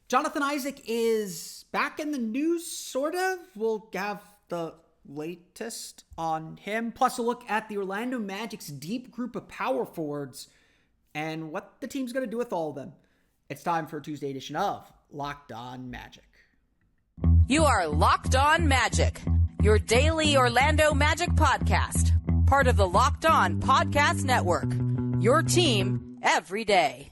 Jonathan Isaac is back in the news, sort of. We'll have the latest on him. Plus, a look at the Orlando Magic's deep group of power forwards and what the team's going to do with all of them. It's time for a Tuesday edition of Locked On Magic. You are Locked On Magic, your daily Orlando Magic podcast. Part of the Locked On Podcast Network, your team every day.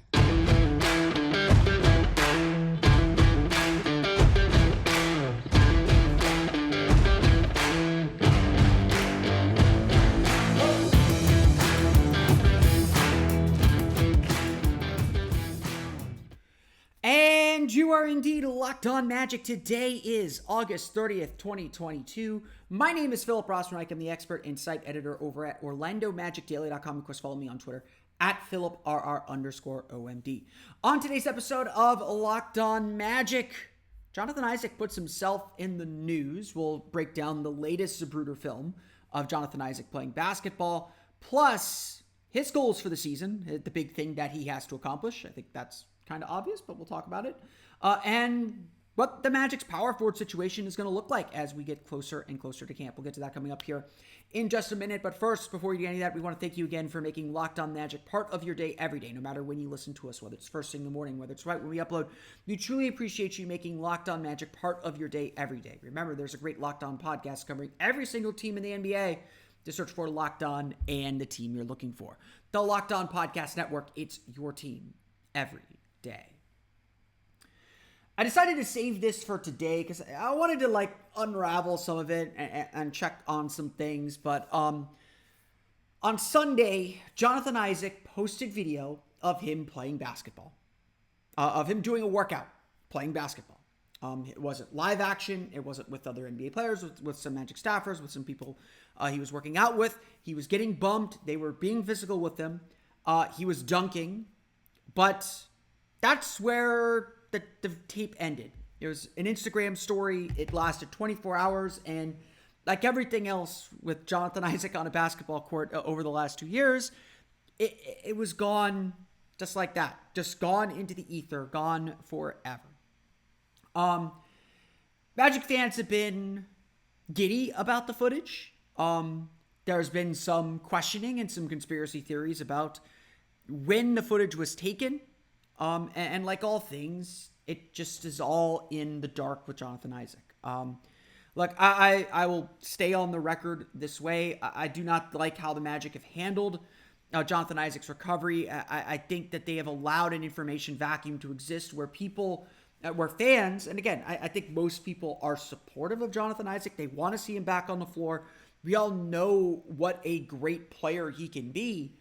And you are indeed Locked On Magic. Today is August 30th, 2022. My name is Philip Rossman. I'm the expert and site editor over at OrlandoMagicDaily.com. Of course, follow me on Twitter at PhilipRR_OMD. On today's episode of Locked On Magic, Jonathan Isaac puts himself in the news. We'll break down the latest Zapruder film of Jonathan Isaac playing basketball, plus his goals for the season, the big thing that he has to accomplish. I think that's kind of obvious, but we'll talk about it. And what the Magic's power forward situation is going to look like as we get closer and closer to camp. We'll get to that coming up here in just a minute. But first, before we get any of that, we want to thank you again for making Locked On Magic part of your day every day, no matter when you listen to us, whether it's first thing in the morning, whether it's right when we upload. We truly appreciate you making Locked On Magic part of your day every day. Remember, there's a great Locked On podcast covering every single team in the NBA. Just search for Locked On and the team you're looking for. The Locked On Podcast Network, it's your team every day. I decided to save this for today because I wanted to unravel some of it and check on some things. But on Sunday, Jonathan Isaac posted video of him playing basketball, of him doing a workout playing basketball. It wasn't live action. It wasn't with other NBA players, with some Magic staffers, with some people he was working out with. He was getting bumped. They were being physical with him. He was dunking. But that's where the tape ended. It was an Instagram story. It lasted 24 hours. And like everything else with Jonathan Isaac on a basketball court over the last 2 years, it was gone just like that. Just gone into the ether. Gone forever. Magic fans have been giddy about the footage. There's been some questioning and some conspiracy theories about when the footage was taken. And like all things, it just is all in the dark with Jonathan Isaac. Look, I will stay on the record this way. I do not like how the Magic have handled Jonathan Isaac's recovery. I think that they have allowed an information vacuum to exist where people, where fans, and again, I think most people are supportive of Jonathan Isaac. They want to see him back on the floor. We all know what a great player he can be.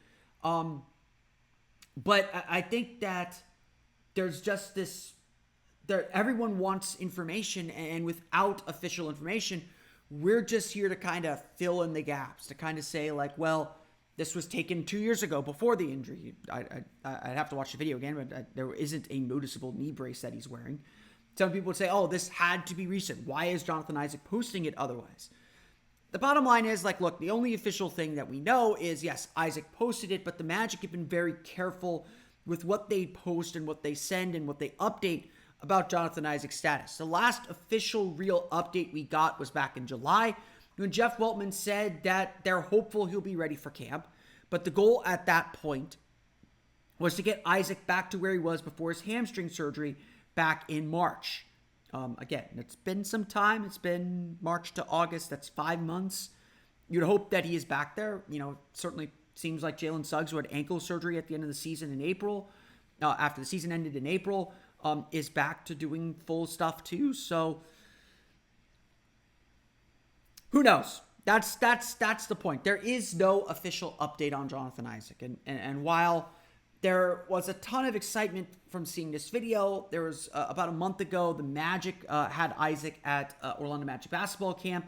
But I think that there's just this, everyone wants information, and without official information, we're just here to kind of fill in the gaps, to kind of say well, this was taken 2 years ago before the injury. I'd have to watch the video again, but there isn't a noticeable knee brace that he's wearing. Some people would say, oh, this had to be recent. Why is Jonathan Isaac posting it otherwise? The bottom line is, look, the only official thing that we know is, yes, Isaac posted it, but the Magic have been very careful with what they post and what they send and what they update about Jonathan Isaac's status. The last official real update we got was back in July when Jeff Weltman said that they're hopeful he'll be ready for camp. But the goal at that point was to get Isaac back to where he was before his hamstring surgery back in March. Again, it's been some time. It's been March to August. That's 5 months. You'd hope that he is back there. Certainly seems like Jalen Suggs, who had ankle surgery at the end of the season in April, after the season ended in April, is back to doing full stuff too. So who knows? That's the point. There is no official update on Jonathan Isaac. And while there was a ton of excitement from seeing this video, there was about a month ago, the Magic had Isaac at Orlando Magic basketball camp.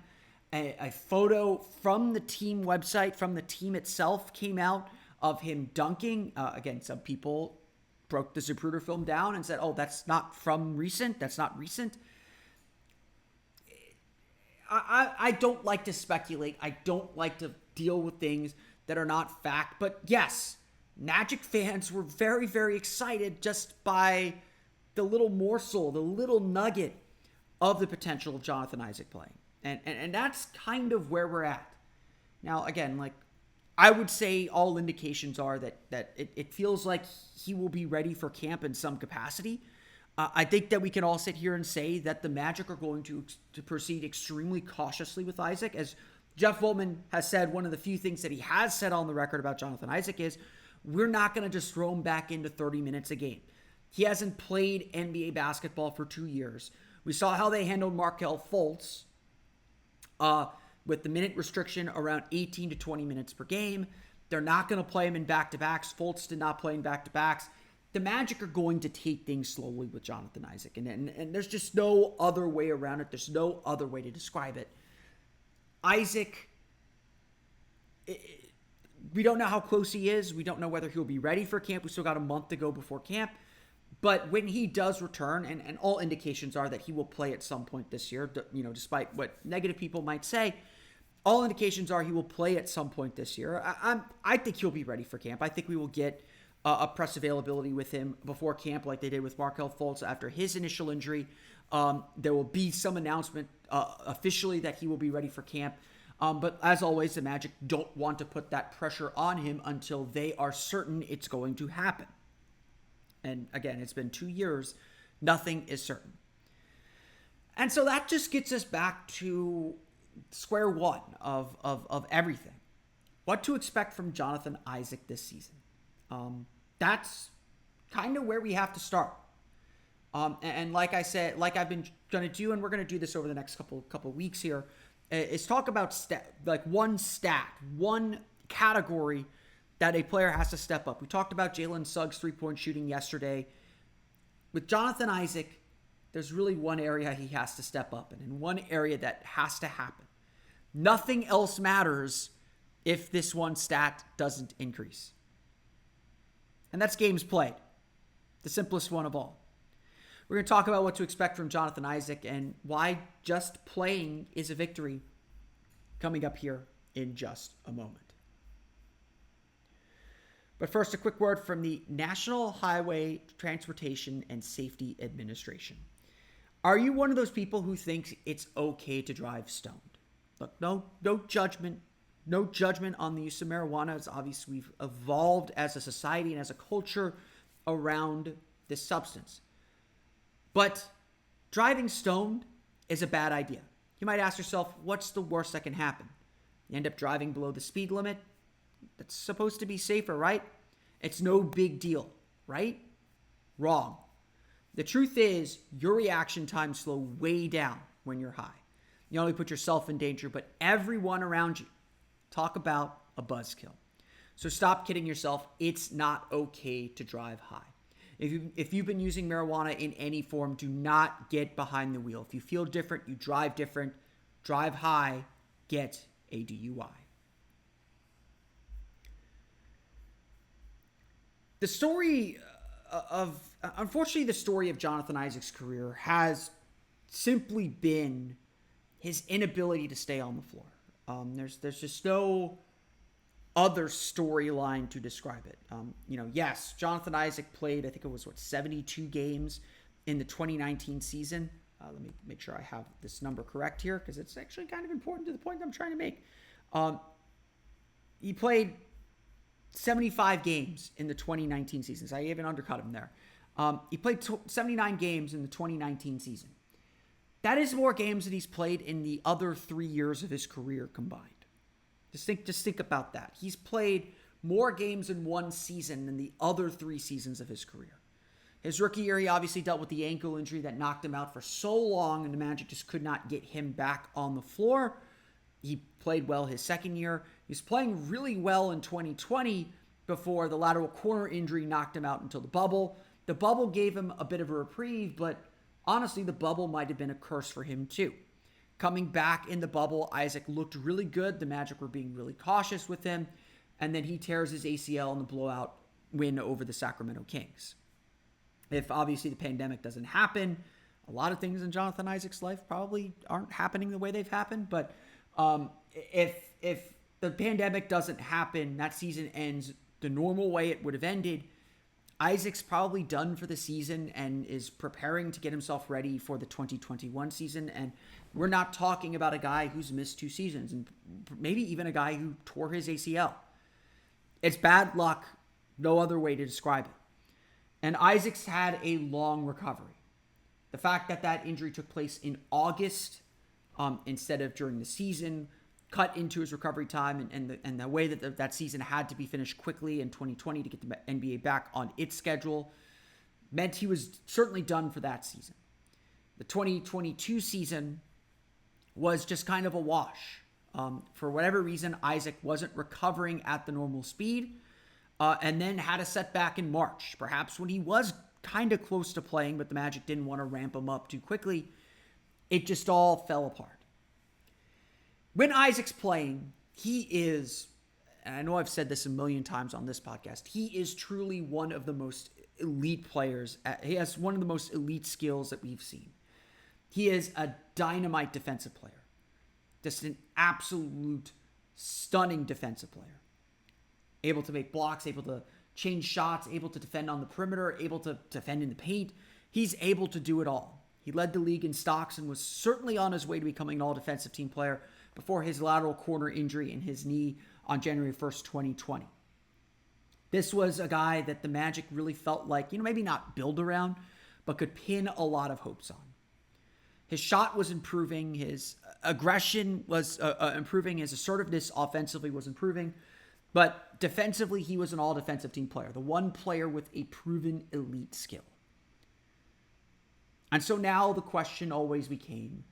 A photo from the team website, from the team itself, came out of him dunking. Again, some people broke the Zapruder film down and said, oh, that's not from recent. That's not recent. I don't like to speculate. I don't like to deal with things that are not fact. But yes, Magic fans were very, very excited just by the little morsel, the little nugget of the potential of Jonathan Isaac playing. And that's kind of where we're at. Now, again, like, I would say all indications are that it feels like he will be ready for camp in some capacity. I think that we can all sit here and say that the Magic are going to proceed extremely cautiously with Isaac. As Jeff Voltman has said, one of the few things that he has said on the record about Jonathan Isaac is, we're not going to just throw him back into 30 minutes a game. He hasn't played NBA basketball for 2 years. We saw how they handled Markelle Fultz with the minute restriction around 18 to 20 minutes per game. They're not going to play him in back-to-backs. Fultz did not play in back-to-backs. The Magic are going to take things slowly with Jonathan Isaac, and there's just no other way around it. There's no other way to describe it. Isaac, we don't know how close he is. We don't know whether he'll be ready for camp. We still got a month to go before camp. But when he does return, and all indications are that he will play at some point this year, despite what negative people might say, all indications are he will play at some point this year. I think he'll be ready for camp. I think we will get a press availability with him before camp like they did with Markelle Fultz after his initial injury. There will be some announcement officially that he will be ready for camp. But as always, the Magic don't want to put that pressure on him until they are certain it's going to happen. And again, it's been 2 years. Nothing is certain. And so that just gets us back to square one of everything. What to expect from Jonathan Isaac this season. That's kind of where we have to start. And like I said, like I've been going to do, and we're going to do this over the next couple weeks here, is talk about one category that a player has to step up. We talked about Jalen Suggs' three-point shooting yesterday. With Jonathan Isaac, there's really one area he has to step up in, and one area that has to happen. Nothing else matters if this one stat doesn't increase. And that's games played. The simplest one of all. We're going to talk about what to expect from Jonathan Isaac and why just playing is a victory coming up here in just a moment. But first, a quick word from the National Highway Transportation and Safety Administration. Are you one of those people who thinks it's okay to drive stoned? Look, no judgment. No judgment on the use of marijuana. It's obvious we've evolved as a society and as a culture around this substance. But driving stoned is a bad idea. You might ask yourself, what's the worst that can happen? You end up driving below the speed limit. That's supposed to be safer, right? It's no big deal, right? Wrong. The truth is, your reaction times slow way down when you're high. You not only put yourself in danger, but everyone around you. Talk about a buzzkill. So stop kidding yourself. It's not okay to drive high. If you've been using marijuana in any form, do not get behind the wheel. If you feel different, you drive different, drive high, get a DUI. The story unfortunately, the story of Jonathan Isaac's career has simply been his inability to stay on the floor. There's just no other storyline to describe it. Yes, Jonathan Isaac played, I think it was 72 games in the 2019 season. Let me make sure I have this number correct here because it's actually kind of important to the point I'm trying to make. He played 75 games in the 2019 season. So I even undercut him there. He played 79 games in the 2019 season. That is more games than he's played in the other 3 years of his career combined. Just think about that. He's played more games in one season than the other 3 seasons of his career. His rookie year, he obviously dealt with the ankle injury that knocked him out for so long, and the Magic just could not get him back on the floor. He played well his second year. He was playing really well in 2020 before the lateral corner injury knocked him out until the bubble. The bubble gave him a bit of a reprieve, but honestly, the bubble might have been a curse for him too. Coming back in the bubble, Isaac looked really good. The Magic were being really cautious with him. And then he tears his ACL in the blowout win over the Sacramento Kings. If obviously the pandemic doesn't happen, a lot of things in Jonathan Isaac's life probably aren't happening the way they've happened. But if the pandemic doesn't happen, that season ends the normal way it would have ended, Isaac's probably done for the season and is preparing to get himself ready for the 2021 season. And we're not talking about a guy who's missed 2 seasons and maybe even a guy who tore his ACL. It's bad luck, no other way to describe it. And Isaac's had a long recovery. The fact that that injury took place in August instead of during the season cut into his recovery time, and the way that that season had to be finished quickly in 2020 to get the NBA back on its schedule meant he was certainly done for that season. The 2022 season was just kind of a wash. For whatever reason, Isaac wasn't recovering at the normal speed, and then had a setback in March, perhaps when he was kind of close to playing, but the Magic didn't want to ramp him up too quickly. It just all fell apart. When Isaac's playing, he is, and I know I've said this a million times on this podcast, he is truly one of the most elite players. He has one of the most elite skills that we've seen. He is a dynamite defensive player. Just an absolute stunning defensive player. Able to make blocks, able to change shots, able to defend on the perimeter, able to defend in the paint. He's able to do it all. He led the league in stocks and was certainly on his way to becoming an all-defensive team player before his lateral corner injury in his knee on January 1st, 2020. This was a guy that the Magic really felt like, maybe not build around, but could pin a lot of hopes on. His shot was improving, his aggression was improving, his assertiveness offensively was improving, but defensively, he was an all-defensive team player, the one player with a proven elite skill. And so now the question always became,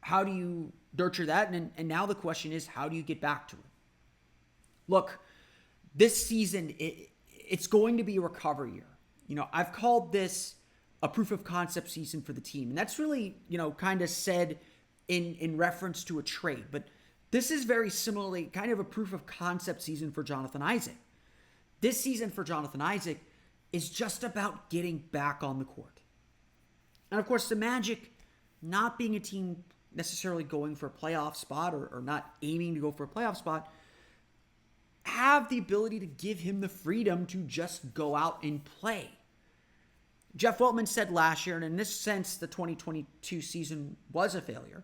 how do you nurture that? And now the question is, how do you get back to it? Look, this season, it's going to be a recovery year. I've called this a proof of concept season for the team. And that's really, kind of said in reference to a trade. But this is very similarly kind of a proof of concept season for Jonathan Isaac. This season for Jonathan Isaac is just about getting back on the court. And of course, the Magic, not being a team necessarily going for a playoff spot or not aiming to go for a playoff spot, have the ability to give him the freedom to just go out and play. Jeff Weltman said last year, and in this sense, the 2022 season was a failure.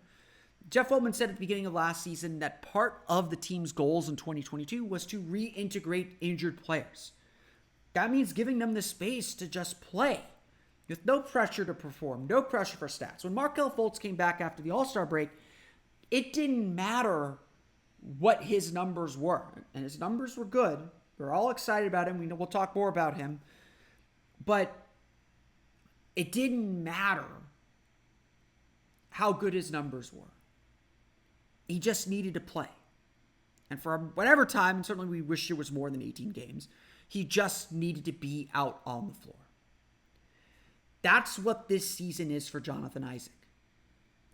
Jeff Weltman said at the beginning of last season that part of the team's goals in 2022 was to reintegrate injured players. That means giving them the space to just play with no pressure to perform, no pressure for stats. When Markelle Fultz came back after the All-Star break, it didn't matter what his numbers were. And his numbers were good. We're all excited about him. We'll talk more about him. But it didn't matter how good his numbers were. He just needed to play. And for whatever time, and certainly we wish it was more than 18 games, he just needed to be out on the floor. That's what this season is for Jonathan Isaac.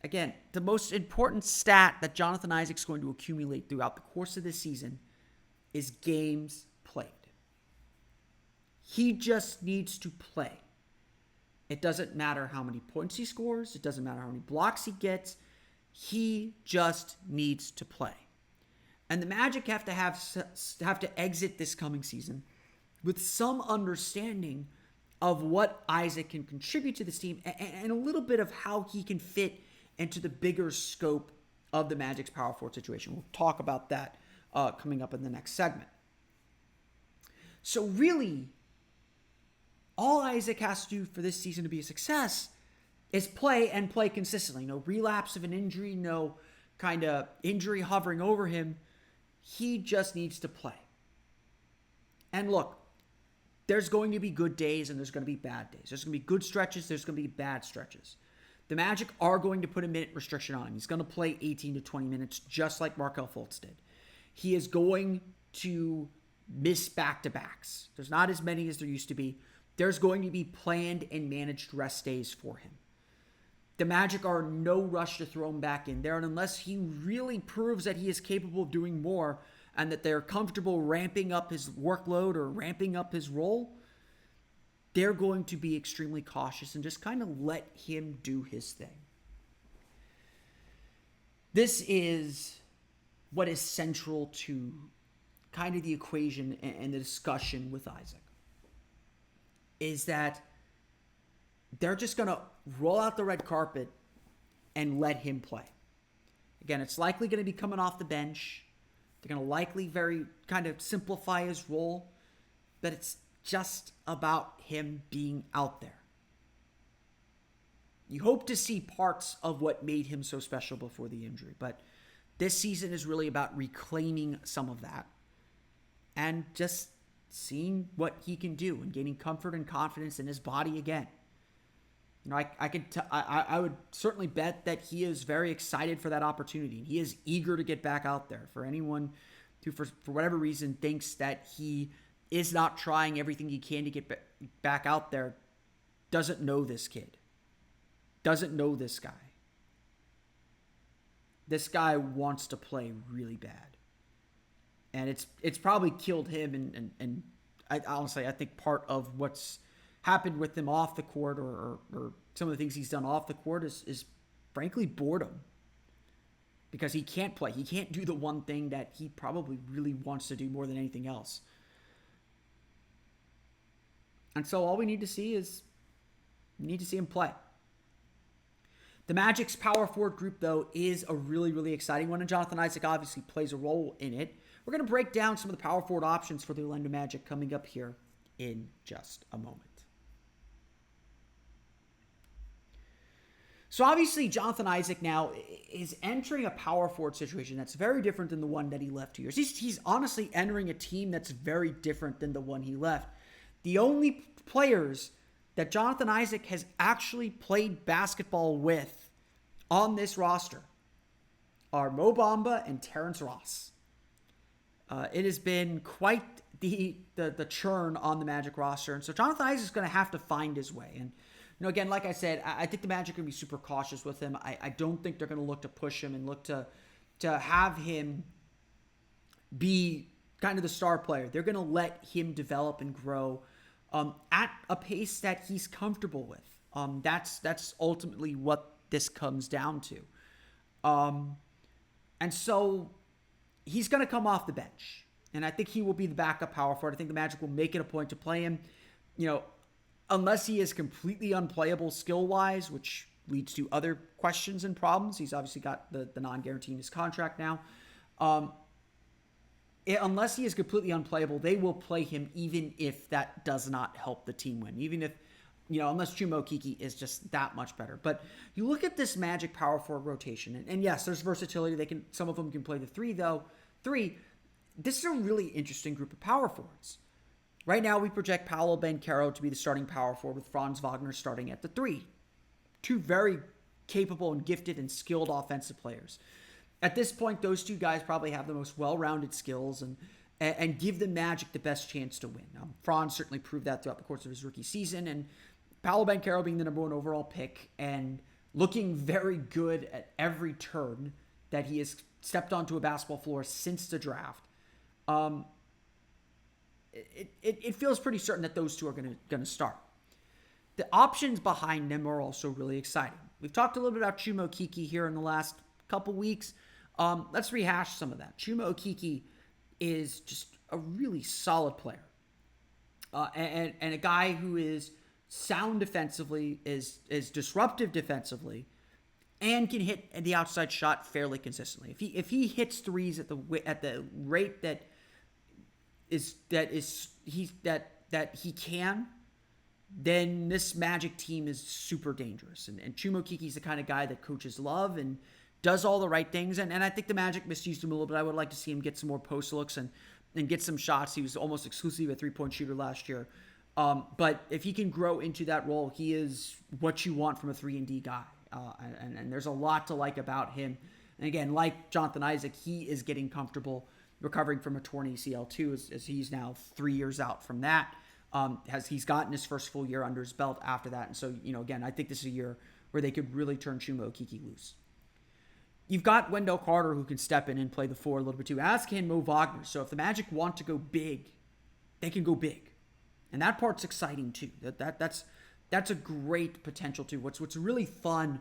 Again, the most important stat that Jonathan Isaac's going to accumulate throughout the course of this season is games played. He just needs to play. It doesn't matter how many points he scores. It doesn't matter how many blocks he gets. He just needs to play. And the Magic have to exit this coming season with some understanding of what Isaac can contribute to this team and a little bit of how he can fit into the bigger scope of the Magic's power forward situation. We'll talk about that coming up in the next segment. So really, all Isaac has to do for this season to be a success is play and play consistently. No relapse of an injury, no kind of injury hovering over him. He just needs to play. And look, there's going to be good days and there's going to be bad days. There's going to be good stretches. There's going to be bad stretches. The Magic are going to put a minute restriction on him. He's going to play 18 to 20 minutes just like Markelle Fultz did. He is going to miss back-to-backs. There's not as many as there used to be. There's going to be planned and managed rest days for him. The Magic are in no rush to throw him back in there, and unless he really proves that he is capable of doing more and that they're comfortable ramping up his workload or ramping up his role, they're going to be extremely cautious and just kind of let him do his thing. This is what is central to kind of the equation and the discussion with Isaac. is that they're just going to roll out the red carpet and let him play. Again, it's likely going to be coming off the bench. They're going to likely very kind of simplify his role, but it's just about him being out there. You hope to see parts of what made him so special before the injury, but this season is really about reclaiming some of that and just seeing what he can do and gaining comfort and confidence in his body again. You know, I would certainly bet that he is very excited for that opportunity. He is eager to get back out there. For anyone who, for whatever reason, thinks that he is not trying everything he can to get back out there, doesn't know this kid. Doesn't know this guy. This guy wants to play really bad. And it's probably killed him. And I honestly, I think part of what's happened with him off the court or some of the things he's done off the court is frankly boredom. Because he can't play. He can't do the one thing that he probably really wants to do more than anything else. And so all we need to see is him play. The Magic's power forward group, though, is a really, really exciting one, and Jonathan Isaac obviously plays a role in it. We're going to break down some of the power forward options for the Orlando Magic coming up here in just a moment. So obviously, Jonathan Isaac now is entering a power forward situation that's very different than the one that he left 2 years. He's honestly entering a team that's very different than the one he left. The only players that Jonathan Isaac has actually played basketball with on this roster are Mo Bamba and Terrence Ross. It has been quite the churn on the Magic roster, and so Jonathan Isaac is going to have to find his way. And you know, again, like I said, I think the Magic are going to be super cautious with him. I don't think they're going to look to push him and look to have him be kind of the star player. They're going to let him develop and grow at a pace that he's comfortable with. That's ultimately what this comes down to. And so he's going to come off the bench. And I think he will be the backup power forward. I think the Magic will make it a point to play him, you know, unless he is completely unplayable skill-wise, which leads to other questions and problems. He's obviously got the non-guarantee in his contract now. Unless he is completely unplayable, they will play him even if that does not help the team win. Even if, you know, unless Chuma Okeke is just that much better. But you look at this Magic power forward rotation, and yes, there's versatility. Some of them can play the three, though. This is a really interesting group of power forwards. Right now, we project Paolo Banchero to be the starting power forward with Franz Wagner starting at the 3. Two very capable and gifted and skilled offensive players. At this point, those two guys probably have the most well-rounded skills and give the Magic the best chance to win. Franz certainly proved that throughout the course of his rookie season, and Paolo Banchero being the number 1 overall pick and looking very good at every turn that he has stepped onto a basketball floor since the draft. It feels pretty certain that those two are going to start. The options behind them are also really exciting. We've talked a little bit about Chuma Okeke here in the last couple weeks. Let's rehash some of that. Chuma Okeke is just a really solid player. And a guy who is sound defensively, is disruptive defensively, and can hit the outside shot fairly consistently. If he hits threes at the rate that he can, then this Magic team is super dangerous. And Chuma Okeke is the kind of guy that coaches love and does all the right things. And I think the Magic misused him a little bit. I would like to see him get some more post looks and get some shots. He was almost exclusively a three-point shooter last year. But if he can grow into that role, he is what you want from a 3-and-D guy. And there's a lot to like about him. And again, like Jonathan Isaac, he is getting comfortable recovering from a torn ACL too, as he's now 3 years out from that. He's gotten his first full year under his belt after that. And so, you know, again, I think this is a year where they could really turn Chuma Okeke loose. You've got Wendell Carter who can step in and play the 4 a little bit too, as can Mo Wagner. So if the Magic want to go big, they can go big. And that part's exciting too. That's a great potential too. What's really fun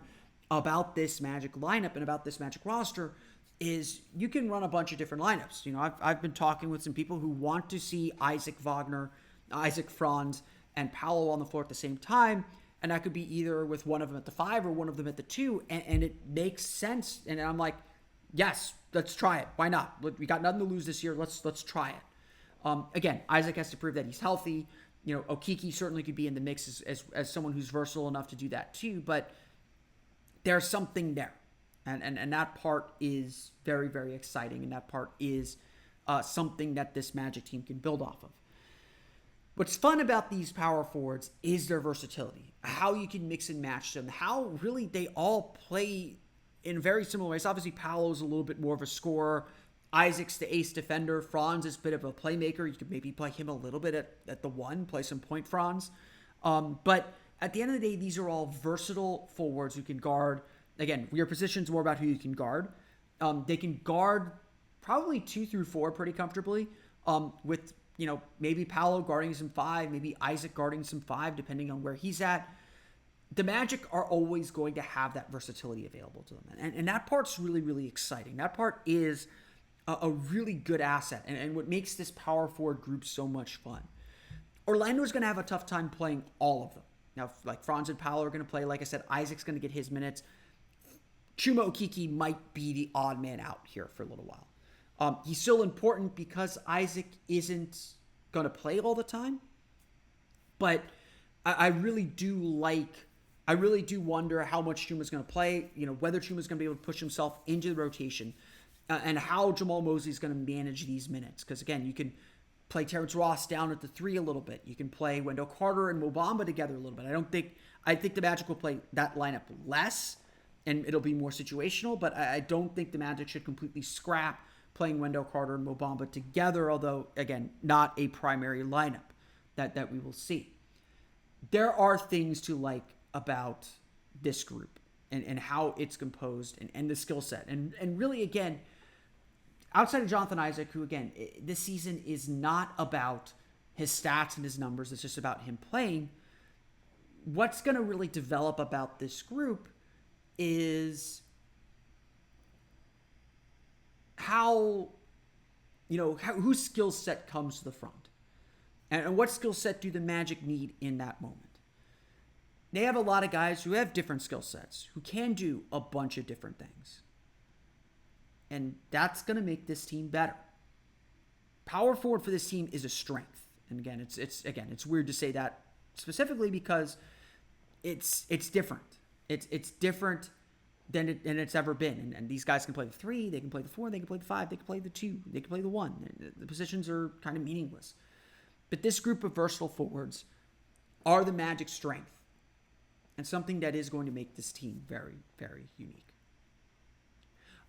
about this Magic lineup and about this Magic roster is you can run a bunch of different lineups. You know, I've been talking with some people who want to see Isaac Franz, and Paolo on the floor at the same time. And that could be either with one of them at the 5 or one of them at the 2. And it makes sense. And I'm like, yes, let's try it. Why not? We got nothing to lose this year. Let's try it. Again, Isaac has to prove that he's healthy. Okiki certainly could be in the mix as someone who's versatile enough to do that too. But there's something there. And that part is very, very exciting. And that part is something that this Magic team can build off of. What's fun about these power forwards is their versatility, how you can mix and match them, how really they all play in very similar ways. Obviously, Paolo's a little bit more of a scorer. Isaac's the ace defender. Franz is a bit of a playmaker. You could maybe play him a little bit at the 1, play some point Franz. But at the end of the day, these are all versatile forwards who can guard. Again, your position's more about who you can guard. They can guard probably 2 through 4 pretty comfortably with maybe Paolo guarding some 5, maybe Isaac guarding some 5, depending on where he's at. The Magic are always going to have that versatility available to them. And that part's really, really exciting. That part is a really good asset and what makes this power forward group so much fun. Orlando's going to have a tough time playing all of them. Now, like Franz and Paolo are going to play. Like I said, Isaac's going to get his minutes. Chuma Okeke might be the odd man out here for a little while. He's still important because Isaac isn't going to play all the time. But I really do wonder how much Chuma's going to play, whether Chuma's going to be able to push himself into the rotation, and how Jamal Mosley's going to manage these minutes. Because, again, you can play Terrence Ross down at the 3 a little bit. You can play Wendell Carter and Mo Bamba together a little bit. I think the Magic will play that lineup less, and it'll be more situational. But I don't think the Magic should completely scrap playing Wendell Carter and Mo Bamba together, although, again, not a primary lineup that we will see. There are things to like about this group and how it's composed and the skill set. And really, again, outside of Jonathan Isaac, who, again, this season is not about his stats and his numbers. It's just about him playing. What's going to really develop about this group is whose skill set comes to the front. And what skill set do the Magic need in that moment? They have a lot of guys who have different skill sets, who can do a bunch of different things. And that's going to make this team better. Power forward for this team is a strength. And again, it's weird to say that specifically because it's different. It's different than it's ever been. And these guys can play the 3, they can play the 4, they can play the 5, they can play the 2, they can play the 1. The positions are kind of meaningless. But this group of versatile forwards are the Magic's strength and something that is going to make this team very, very unique.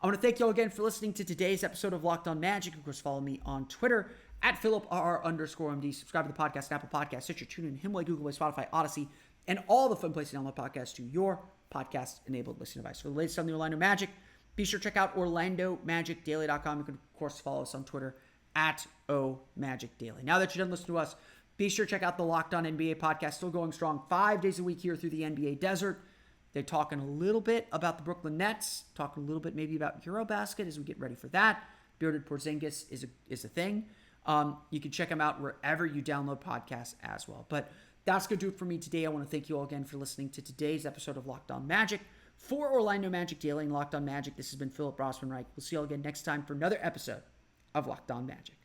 I want to thank you all again for listening to today's episode of Locked On Magic. Of course, follow me on Twitter at @PhilipRR_MD. Subscribe to the podcast, Apple Podcasts, Stitcher, TuneIn, Himalaya, Google Play, Spotify, Odyssey, and all the fun places to download podcasts to your podcast-enabled listening device. For the latest on the Orlando Magic, be sure to check out OrlandoMagicDaily.com. You can, of course, follow us on Twitter at @OMagicDaily. Now that you're done listening to us, be sure to check out the Locked On NBA podcast, still going strong 5 days a week here through the NBA desert. They're talking a little bit about the Brooklyn Nets, talking a little bit maybe about Eurobasket as we get ready for that. Bearded Porzingis is a thing. You can check them out wherever you download podcasts as well. But that's going to do it for me today. I want to thank you all again for listening to today's episode of Locked On Magic. For Orlando Magic Daily and Locked On Magic, this has been Philip Rossman-Reich. We'll see you all again next time for another episode of Locked On Magic.